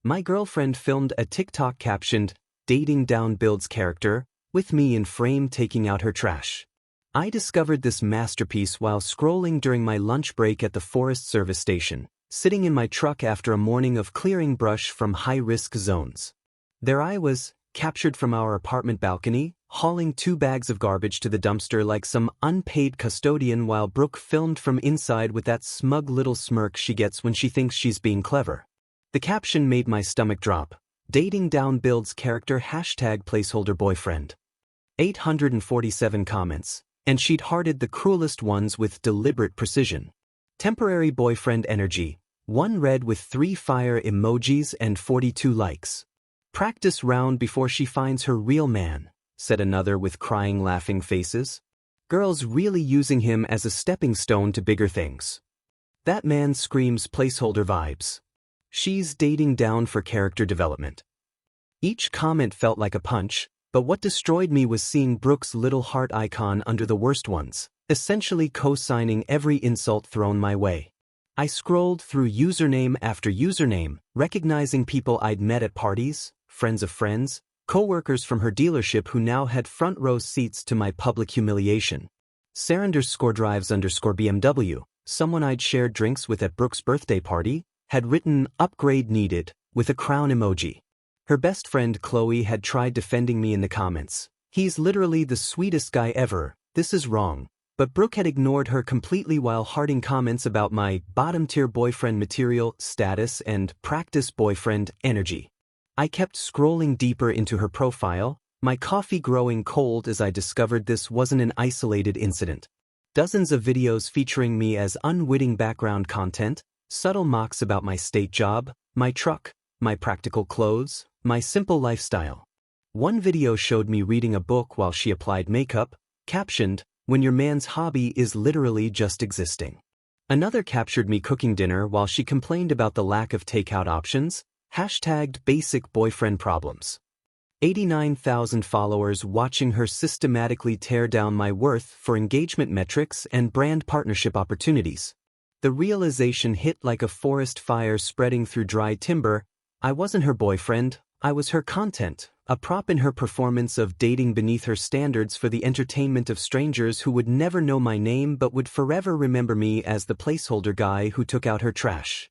My girlfriend filmed a TikTok captioned, "Dating Down Builds Character," with me in frame taking out her trash. I discovered this masterpiece while scrolling during my lunch break at the Forest Service station, sitting in my truck after a morning of clearing brush from high-risk zones. There I was, captured from our apartment balcony, hauling 2 bags of garbage to the dumpster like some unpaid custodian while Brooke filmed from inside with that smug little smirk she gets when she thinks she's being clever. The caption made my stomach drop. Dating Down Builds Character #placeholder boyfriend. 847 comments, and she'd hearted the cruelest ones with deliberate precision. Temporary boyfriend energy, 1 red with 3 fire emojis and 42 likes. Practice round before she finds her real man, said another with crying laughing faces. Girls really using him as a stepping stone to bigger things. That man screams placeholder vibes. She's dating down for character development. Each comment felt like a punch, but what destroyed me was seeing Brooke's little heart icon under the worst ones, essentially co-signing every insult thrown my way. I scrolled through username after username, recognizing people I'd met at parties, friends of friends, co-workers from her dealership who now had front row seats to my public humiliation. Sarah_drives_BMW, someone I'd shared drinks with at Brooke's birthday party, had written "upgrade needed" with a crown emoji. Her best friend Chloe had tried defending me in the comments. "He's literally the sweetest guy ever, this is wrong." But Brooke had ignored her completely while hearting comments about my bottom-tier boyfriend material, status, and practice boyfriend energy. I kept scrolling deeper into her profile, my coffee growing cold as I discovered this wasn't an isolated incident. Dozens of videos featuring me as unwitting background content, subtle mocks about my state job, my truck, my practical clothes, my simple lifestyle. One video showed me reading a book while she applied makeup, captioned, "When your man's hobby is literally just existing." Another captured me cooking dinner while she complained about the lack of takeout options, hashtagged basic boyfriend problems. 89,000 followers watching her systematically tear down my worth for engagement metrics and brand partnership opportunities. The realization hit like a forest fire spreading through dry timber. I wasn't her boyfriend, I was her content, a prop in her performance of dating beneath her standards for the entertainment of strangers who would never know my name but would forever remember me as the placeholder guy who took out her trash.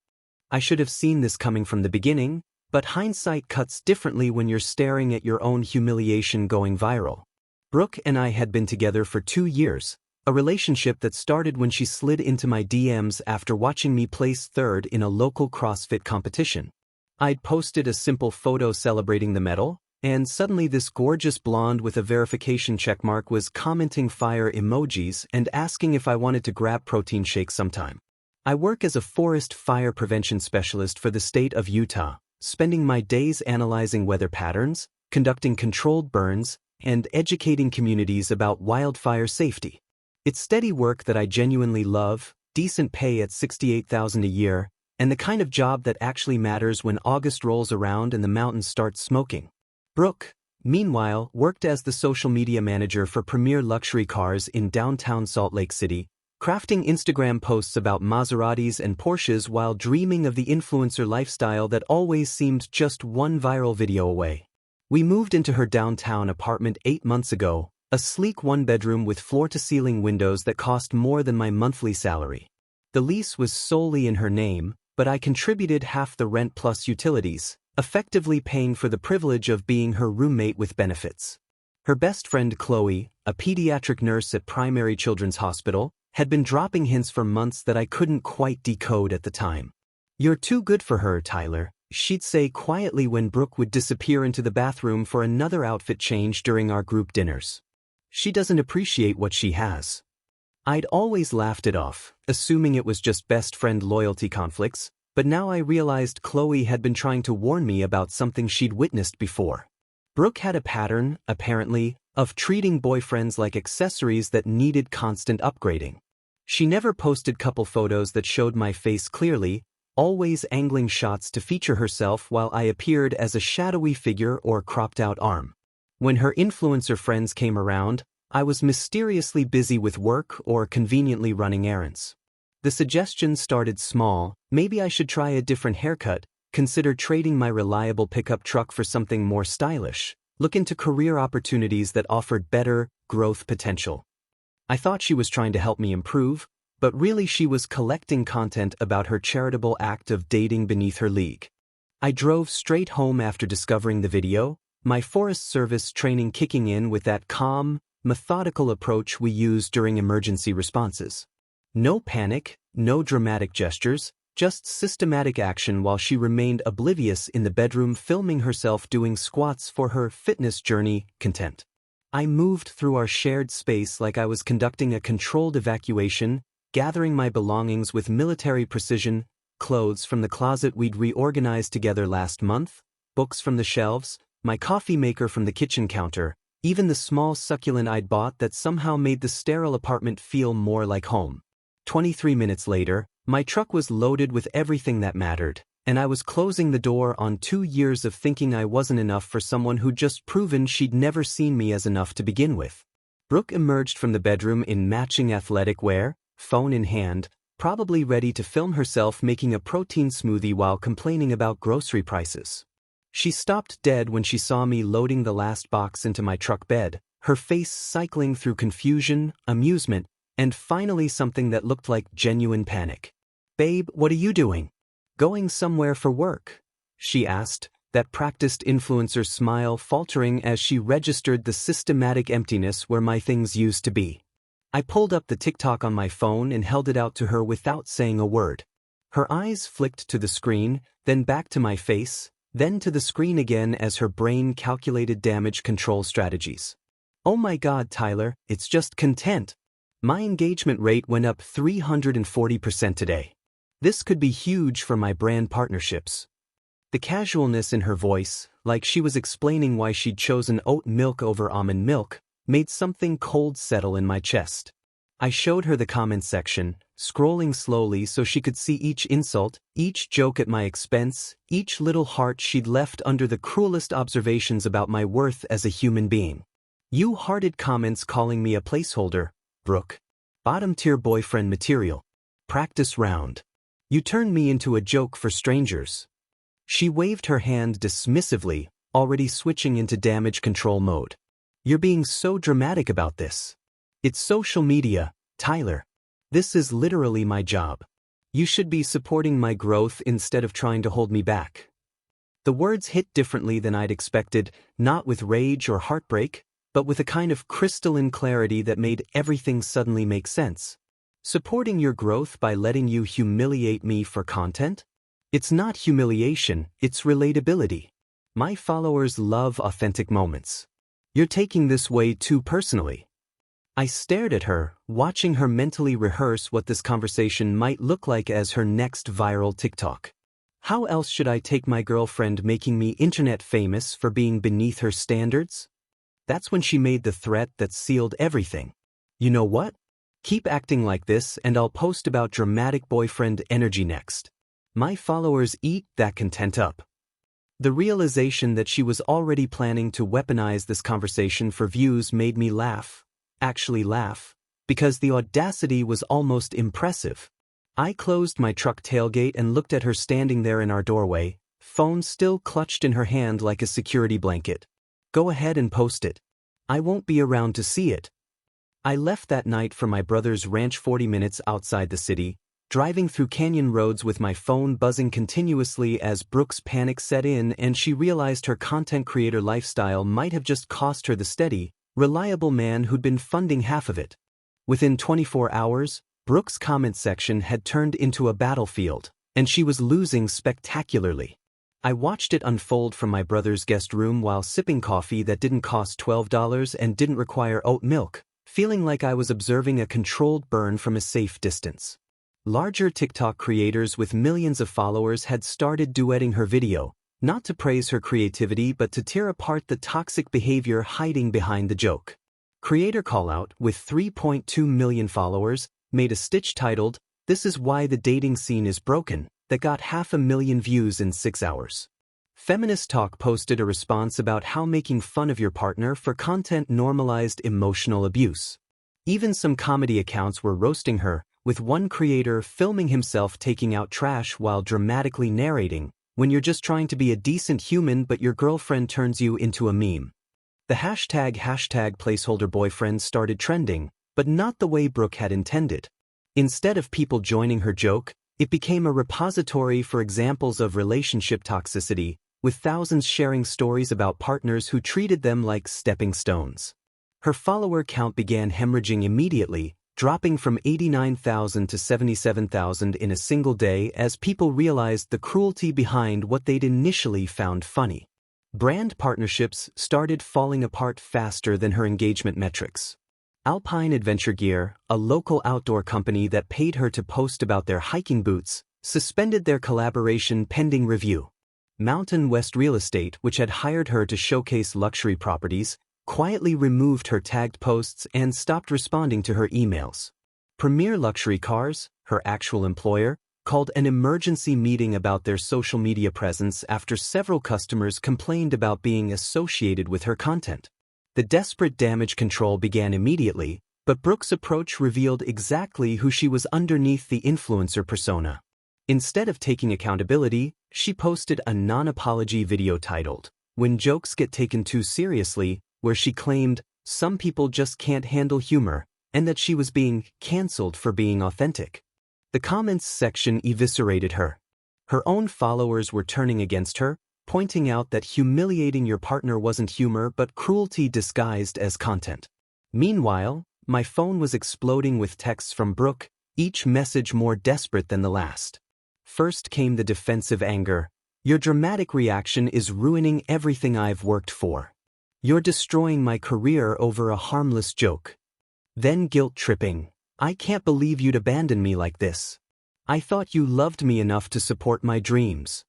I should have seen this coming from the beginning, but hindsight cuts differently when you're staring at your own humiliation going viral. Brooke and I had been together for 2 years, a relationship that started when she slid into my DMs after watching me place 3rd in a local CrossFit competition. I'd posted a simple photo celebrating the medal, and suddenly this gorgeous blonde with a verification checkmark was commenting fire emojis and asking if I wanted to grab protein shakes sometime. I work as a forest fire prevention specialist for the state of Utah, spending my days analyzing weather patterns, conducting controlled burns, and educating communities about wildfire safety. It's steady work that I genuinely love, decent pay at $68,000 a year, and the kind of job that actually matters when August rolls around and the mountains start smoking. Brooke, meanwhile, worked as the social media manager for premier luxury cars in downtown Salt Lake City, crafting Instagram posts about Maseratis and Porsches while dreaming of the influencer lifestyle that always seemed just one viral video away. We moved into her downtown apartment 8 months ago, a sleek 1-bedroom with floor-to-ceiling windows that cost more than my monthly salary. The lease was solely in her name, but I contributed half the rent plus utilities, effectively paying for the privilege of being her roommate with benefits. Her best friend Chloe, a pediatric nurse at Primary Children's Hospital, had been dropping hints for months that I couldn't quite decode at the time. "You're too good for her, Tyler," she'd say quietly when Brooke would disappear into the bathroom for another outfit change during our group dinners. "She doesn't appreciate what she has." I'd always laughed it off, assuming it was just best friend loyalty conflicts, but now I realized Chloe had been trying to warn me about something she'd witnessed before. Brooke had a pattern, apparently, of treating boyfriends like accessories that needed constant upgrading. She never posted couple photos that showed my face clearly, always angling shots to feature herself while I appeared as a shadowy figure or cropped-out arm. When her influencer friends came around, I was mysteriously busy with work or conveniently running errands. The suggestion started small: maybe I should try a different haircut, consider trading my reliable pickup truck for something more stylish. Look into career opportunities that offered better growth potential. I thought she was trying to help me improve, but really she was collecting content about her charitable act of dating beneath her league. I drove straight home after discovering the video, my Forest Service training kicking in with that calm, methodical approach we use during emergency responses. No panic, no dramatic gestures, just systematic action while she remained oblivious in the bedroom filming herself doing squats for her fitness journey, content. I moved through our shared space like I was conducting a controlled evacuation, gathering my belongings with military precision, clothes from the closet we'd reorganized together last month, books from the shelves, my coffee maker from the kitchen counter, even the small succulent I'd bought that somehow made the sterile apartment feel more like home. 23 minutes later, my truck was loaded with everything that mattered, and I was closing the door on 2 years of thinking I wasn't enough for someone who'd just proven she'd never seen me as enough to begin with. Brooke emerged from the bedroom in matching athletic wear, phone in hand, probably ready to film herself making a protein smoothie while complaining about grocery prices. She stopped dead when she saw me loading the last box into my truck bed, her face cycling through confusion, amusement, and finally something that looked like genuine panic. "Babe, what are you doing?" "Going somewhere for work," she asked, that practiced influencer smile faltering as she registered the systematic emptiness where my things used to be. I pulled up the TikTok on my phone and held it out to her without saying a word. Her eyes flicked to the screen, then back to my face, then to the screen again as her brain calculated damage control strategies. "Oh my God, Tyler, it's just content." My engagement rate went up 340% today. This could be huge for my brand partnerships. The casualness in her voice, like she was explaining why she'd chosen oat milk over almond milk, made something cold settle in my chest. I showed her the comments section, scrolling slowly so she could see each insult, each joke at my expense, each little heart she'd left under the cruelest observations about my worth as a human being. "You hearted comments calling me a placeholder, Brooke. Bottom-tier boyfriend material. Practice round. You turned me into a joke for strangers." She waved her hand dismissively, already switching into damage control mode. "You're being so dramatic about this. It's social media, Tyler. This is literally my job. You should be supporting my growth instead of trying to hold me back." The words hit differently than I'd expected, not with rage or heartbreak, but with a kind of crystalline clarity that made everything suddenly make sense. Supporting your growth by letting you humiliate me for content? It's not humiliation, it's relatability. My followers love authentic moments. You're taking this way too personally. I stared at her, watching her mentally rehearse what this conversation might look like as her next viral TikTok. How else should I take my girlfriend making me internet famous for being beneath her standards? That's when she made the threat that sealed everything. "You know what? Keep acting like this and I'll post about dramatic boyfriend energy next." My followers eat that content up. The realization that she was already planning to weaponize this conversation for views made me laugh, actually laugh, because the audacity was almost impressive. I closed my truck tailgate and looked at her standing there in our doorway, phone still clutched in her hand like a security blanket. "Go ahead and post it. I won't be around to see it." I left that night for my brother's ranch 40 minutes outside the city, driving through canyon roads with my phone buzzing continuously as Brooke's panic set in and she realized her content creator lifestyle might have just cost her the steady, reliable man who'd been funding half of it. Within 24 hours, Brooke's comment section had turned into a battlefield, and she was losing spectacularly. I watched it unfold from my brother's guest room while sipping coffee that didn't cost $12 and didn't require oat milk, feeling like I was observing a controlled burn from a safe distance. Larger TikTok creators with millions of followers had started duetting her video, not to praise her creativity but to tear apart the toxic behavior hiding behind the joke. Creator Callout, with 3.2 million followers, made a stitch titled, "This is why the dating scene is broken," that got 500,000 views in 6 hours. Feminist Talk posted a response about how making fun of your partner for content normalized emotional abuse. Even some comedy accounts were roasting her, with one creator filming himself taking out trash while dramatically narrating, when you're just trying to be a decent human but your girlfriend turns you into a meme. The hashtag placeholder boyfriend started trending, but not the way Brooke had intended. Instead of people joining her joke, it became a repository for examples of relationship toxicity, with thousands sharing stories about partners who treated them like stepping stones. Her follower count began hemorrhaging immediately, dropping from 89,000 to 77,000 in a single day as people realized the cruelty behind what they'd initially found funny. Brand partnerships started falling apart faster than her engagement metrics. Alpine Adventure Gear, a local outdoor company that paid her to post about their hiking boots, suspended their collaboration pending review. Mountain West Real Estate, which had hired her to showcase luxury properties, quietly removed her tagged posts and stopped responding to her emails. Premier Luxury Cars, her actual employer, called an emergency meeting about their social media presence after several customers complained about being associated with her content. The desperate damage control began immediately, but Brooke's approach revealed exactly who she was underneath the influencer persona. Instead of taking accountability, she posted a non-apology video titled, "When Jokes Get Taken Too Seriously," where she claimed, "Some people just can't handle humor," and that she was being canceled for being authentic. The comments section eviscerated her. Her own followers were turning against her, pointing out that humiliating your partner wasn't humor but cruelty disguised as content. Meanwhile, my phone was exploding with texts from Brooke, each message more desperate than the last. First came the defensive anger. "Your dramatic reaction is ruining everything I've worked for. You're destroying my career over a harmless joke." Then guilt-tripping. "I can't believe you'd abandon me like this. I thought you loved me enough to support my dreams."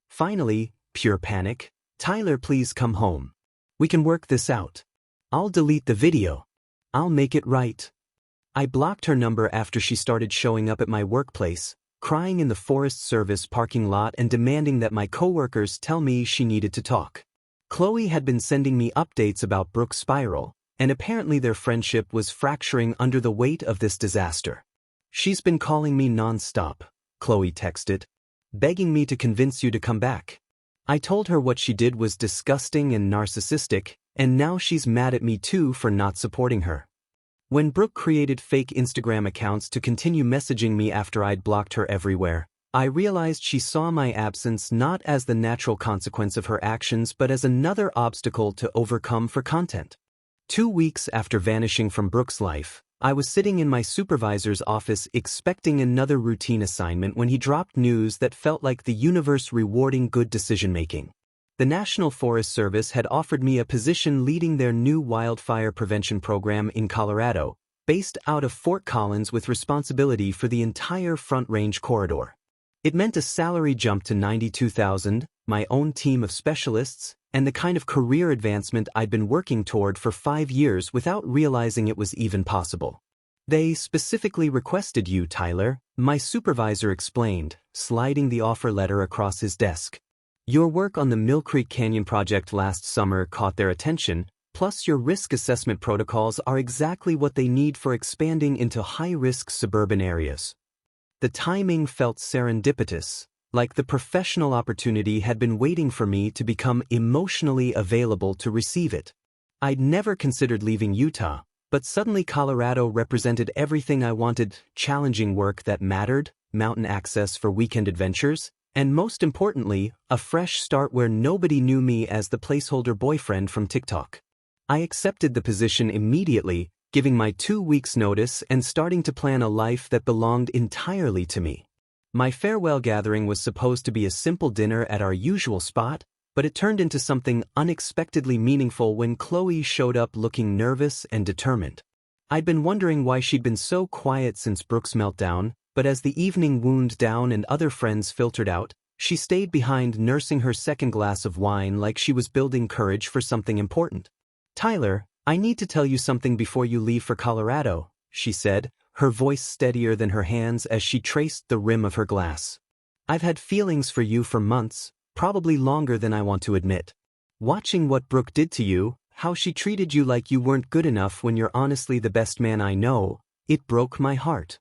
Finally, pure panic. "Tyler, please come home. We can work this out. I'll delete the video. I'll make it right." I blocked her number after she started showing up at my workplace, crying in the Forest Service parking lot and demanding that my coworkers tell me she needed to talk. Chloe had been sending me updates about Brooke's spiral, and apparently their friendship was fracturing under the weight of this disaster. "She's been calling me non-stop," Chloe texted, "begging me to convince you to come back. I told her what she did was disgusting and narcissistic, and now she's mad at me too for not supporting her." When Brooke created fake Instagram accounts to continue messaging me after I'd blocked her everywhere, I realized she saw my absence not as the natural consequence of her actions but as another obstacle to overcome for content. 2 weeks after vanishing from Brooke's life, I was sitting in my supervisor's office expecting another routine assignment when he dropped news that felt like the universe rewarding good decision-making. The National Forest Service had offered me a position leading their new wildfire prevention program in Colorado, based out of Fort Collins with responsibility for the entire Front Range corridor. It meant a salary jump to $92,000, my own team of specialists, and the kind of career advancement I'd been working toward for 5 years without realizing it was even possible. "They specifically requested you, Tyler," my supervisor explained, sliding the offer letter across his desk. "Your work on the Mill Creek Canyon project last summer caught their attention, plus your risk assessment protocols are exactly what they need for expanding into high-risk suburban areas." The timing felt serendipitous, like the professional opportunity had been waiting for me to become emotionally available to receive it. I'd never considered leaving Utah, but suddenly Colorado represented everything I wanted: challenging work that mattered, mountain access for weekend adventures, and most importantly, a fresh start where nobody knew me as the placeholder boyfriend from TikTok. I accepted the position immediately, giving my 2 weeks' notice and starting to plan a life that belonged entirely to me. My farewell gathering was supposed to be a simple dinner at our usual spot, but it turned into something unexpectedly meaningful when Chloe showed up looking nervous and determined. I'd been wondering why she'd been so quiet since Brooke's meltdown, but as the evening wound down and other friends filtered out, she stayed behind nursing her second glass of wine like she was building courage for something important. "Tyler, I need to tell you something before you leave for Colorado," she said, her voice steadier than her hands as she traced the rim of her glass. "I've had feelings for you for months, probably longer than I want to admit. Watching what Brooke did to you, how she treated you like you weren't good enough when you're honestly the best man I know, it broke my heart."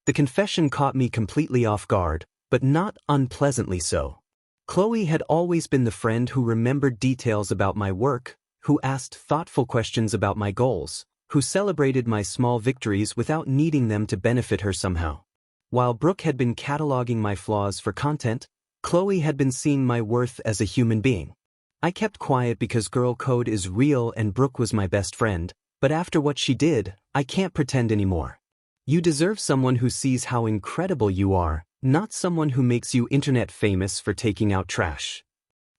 The confession caught me completely off guard, but not unpleasantly so. Chloe had always been the friend who remembered details about my work, who asked thoughtful questions about my goals, who celebrated my small victories without needing them to benefit her somehow. While Brooke had been cataloging my flaws for content, Chloe had been seeing my worth as a human being. I kept quiet because girl code is real and Brooke was my best friend, but after what she did, I can't pretend anymore. You deserve someone who sees how incredible you are, not someone who makes you internet famous for taking out trash.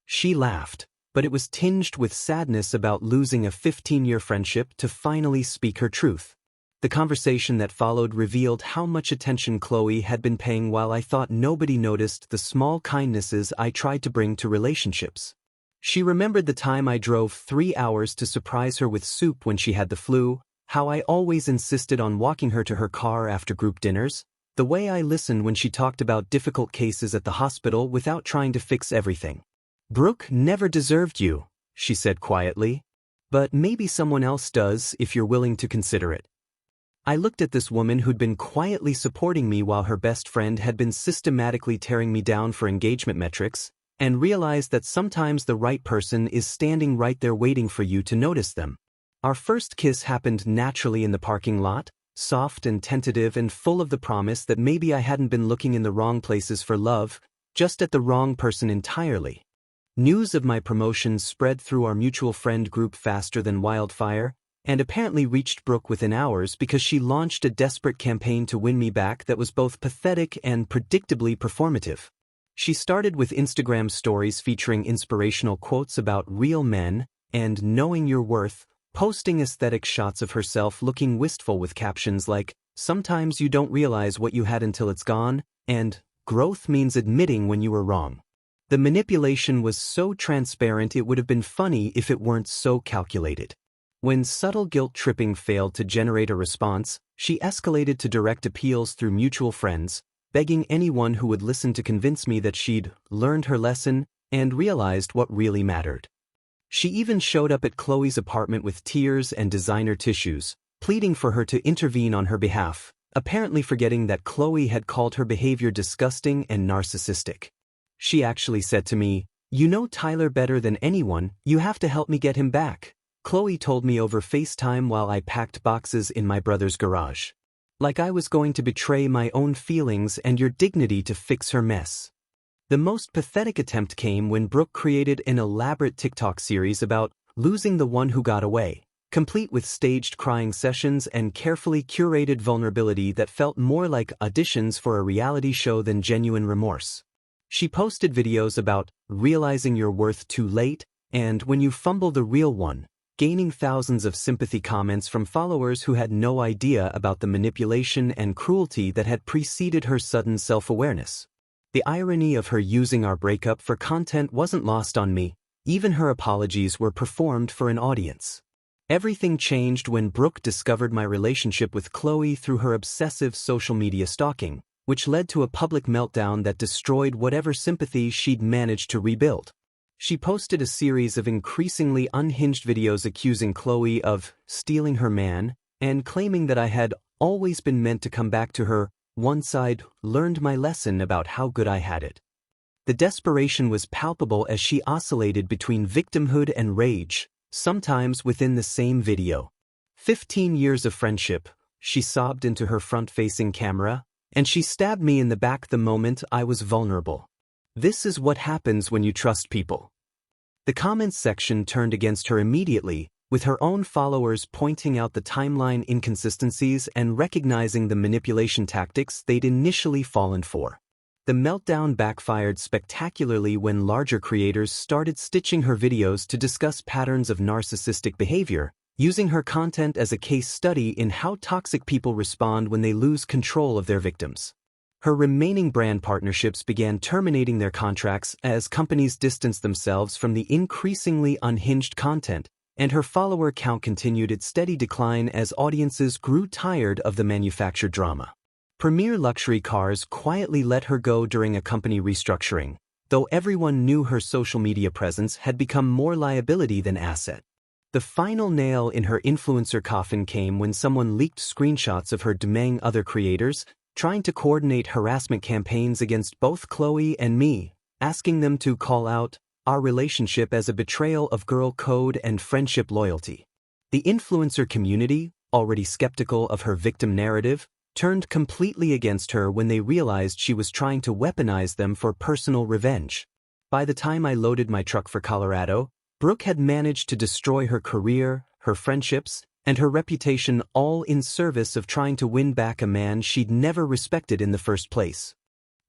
She laughed, but it was tinged with sadness about losing a 15-year friendship to finally speak her truth. The conversation that followed revealed how much attention Chloe had been paying while I thought nobody noticed the small kindnesses I tried to bring to relationships. She remembered the time I drove 3 hours to surprise her with soup when she had the flu, how I always insisted on walking her to her car after group dinners, the way I listened when she talked about difficult cases at the hospital without trying to fix everything. Brooke never deserved you, she said quietly. But maybe someone else does if you're willing to consider it. I looked at this woman who'd been quietly supporting me while her best friend had been systematically tearing me down for engagement metrics, and realized that sometimes the right person is standing right there waiting for you to notice them. Our first kiss happened naturally in the parking lot, soft and tentative and full of the promise that maybe I hadn't been looking in the wrong places for love, just at the wrong person entirely. News of my promotion spread through our mutual friend group faster than wildfire, and apparently reached Brooke within hours because she launched a desperate campaign to win me back that was both pathetic and predictably performative. She started with Instagram stories featuring inspirational quotes about real men and knowing your worth, posting aesthetic shots of herself looking wistful with captions like, "Sometimes you don't realize what you had until it's gone," and "Growth means admitting when you were wrong." The manipulation was so transparent it would have been funny if it weren't so calculated. When subtle guilt-tripping failed to generate a response, she escalated to direct appeals through mutual friends, begging anyone who would listen to convince me that she'd learned her lesson and realized what really mattered. She even showed up at Chloe's apartment with tears and designer tissues, pleading for her to intervene on her behalf, apparently forgetting that Chloe had called her behavior disgusting and narcissistic. She actually said to me, "You know Tyler better than anyone, you have to help me get him back," Chloe told me over FaceTime while I packed boxes in my brother's garage. Like I was going to betray my own feelings and your dignity to fix her mess. The most pathetic attempt came when Brooke created an elaborate TikTok series about losing the one who got away, complete with staged crying sessions and carefully curated vulnerability that felt more like auditions for a reality show than genuine remorse. She posted videos about realizing your worth too late and when you fumble the real one, gaining thousands of sympathy comments from followers who had no idea about the manipulation and cruelty that had preceded her sudden self-awareness. The irony of her using our breakup for content wasn't lost on me. Even her apologies were performed for an audience. Everything changed when Brooke discovered my relationship with Chloe through her obsessive social media stalking, which led to a public meltdown that destroyed whatever sympathy she'd managed to rebuild. She posted a series of increasingly unhinged videos accusing Chloe of stealing her man and claiming that I had always been meant to come back to her once I'd learned my lesson about how good I had it. The desperation was palpable as she oscillated between victimhood and rage, sometimes within the same video. 15 years of friendship, she sobbed into her front-facing camera, and she stabbed me in the back the moment I was vulnerable. This is what happens when you trust people. The comments section turned against her immediately, with her own followers pointing out the timeline inconsistencies and recognizing the manipulation tactics they'd initially fallen for. The meltdown backfired spectacularly when larger creators started stitching her videos to discuss patterns of narcissistic behavior, using her content as a case study in how toxic people respond when they lose control of their victims. Her remaining brand partnerships began terminating their contracts as companies distanced themselves from the increasingly unhinged content, and her follower count continued its steady decline as audiences grew tired of the manufactured drama. Premier luxury cars quietly let her go during a company restructuring, though everyone knew her social media presence had become more liability than asset. The final nail in her influencer coffin came when someone leaked screenshots of her demanding other creators, trying to coordinate harassment campaigns against both Chloe and me, asking them to call out our relationship as a betrayal of girl code and friendship loyalty. The influencer community, already skeptical of her victim narrative, turned completely against her when they realized she was trying to weaponize them for personal revenge. By the time I loaded my truck for Colorado, Brooke had managed to destroy her career, her friendships, and her reputation, all in service of trying to win back a man she'd never respected in the first place.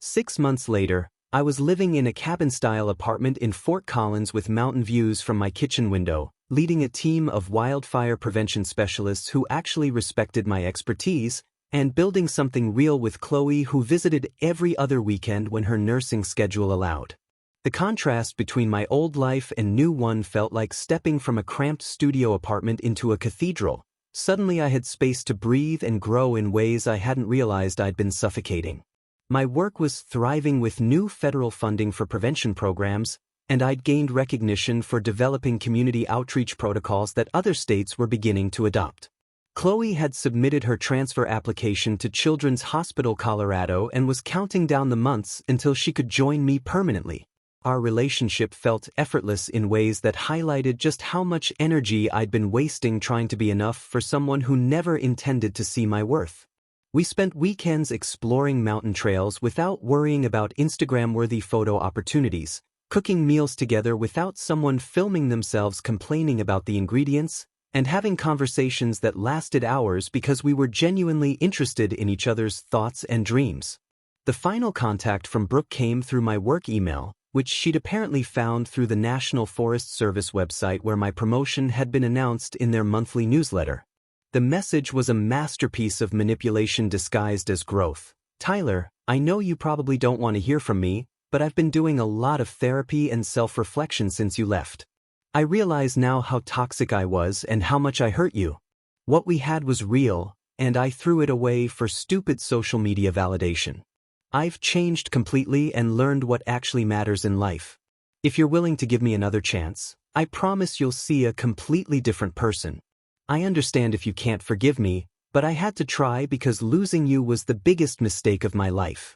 6 months later, I was living in a cabin-style apartment in Fort Collins with mountain views from my kitchen window, leading a team of wildfire prevention specialists who actually respected my expertise, and building something real with Chloe, who visited every other weekend when her nursing schedule allowed. The contrast between my old life and new one felt like stepping from a cramped studio apartment into a cathedral. Suddenly I had space to breathe and grow in ways I hadn't realized I'd been suffocating. My work was thriving with new federal funding for prevention programs, and I'd gained recognition for developing community outreach protocols that other states were beginning to adopt. Chloe had submitted her transfer application to Children's Hospital Colorado and was counting down the months until she could join me permanently. Our relationship felt effortless in ways that highlighted just how much energy I'd been wasting trying to be enough for someone who never intended to see my worth. We spent weekends exploring mountain trails without worrying about Instagram-worthy photo opportunities, cooking meals together without someone filming themselves complaining about the ingredients, and having conversations that lasted hours because we were genuinely interested in each other's thoughts and dreams. The final contact from Brooke came through my work email, which she'd apparently found through the National Forest Service website where my promotion had been announced in their monthly newsletter. The message was a masterpiece of manipulation disguised as growth. "Tyler, I know you probably don't want to hear from me, but I've been doing a lot of therapy and self-reflection since you left. I realize now how toxic I was and how much I hurt you. What we had was real, and I threw it away for stupid social media validation. I've changed completely and learned what actually matters in life. If you're willing to give me another chance, I promise you'll see a completely different person. I understand if you can't forgive me, but I had to try because losing you was the biggest mistake of my life."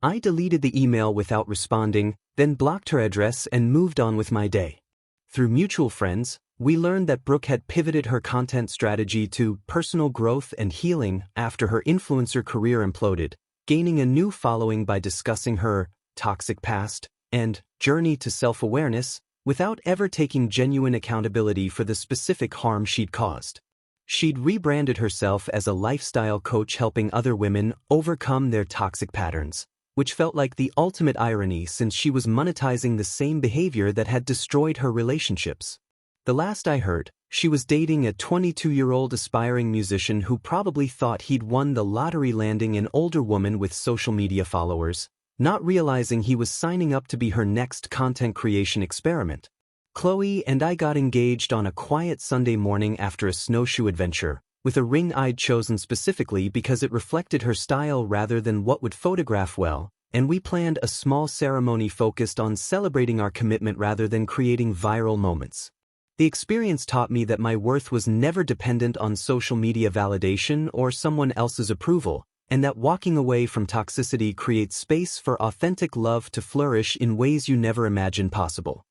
I deleted the email without responding, then blocked her address and moved on with my day. Through mutual friends, we learned that Brooke had pivoted her content strategy to personal growth and healing after her influencer career imploded, gaining a new following by discussing her toxic past and journey to self-awareness, without ever taking genuine accountability for the specific harm she'd caused. She'd rebranded herself as a lifestyle coach helping other women overcome their toxic patterns, which felt like the ultimate irony since she was monetizing the same behavior that had destroyed her relationships. The last I heard, she was dating a 22-year-old aspiring musician who probably thought he'd won the lottery, landing an older woman with social media followers, not realizing he was signing up to be her next content creation experiment. Chloe and I got engaged on a quiet Sunday morning after a snowshoe adventure, with a ring I'd chosen specifically because it reflected her style rather than what would photograph well, and we planned a small ceremony focused on celebrating our commitment rather than creating viral moments. The experience taught me that my worth was never dependent on social media validation or someone else's approval, and that walking away from toxicity creates space for authentic love to flourish in ways you never imagined possible.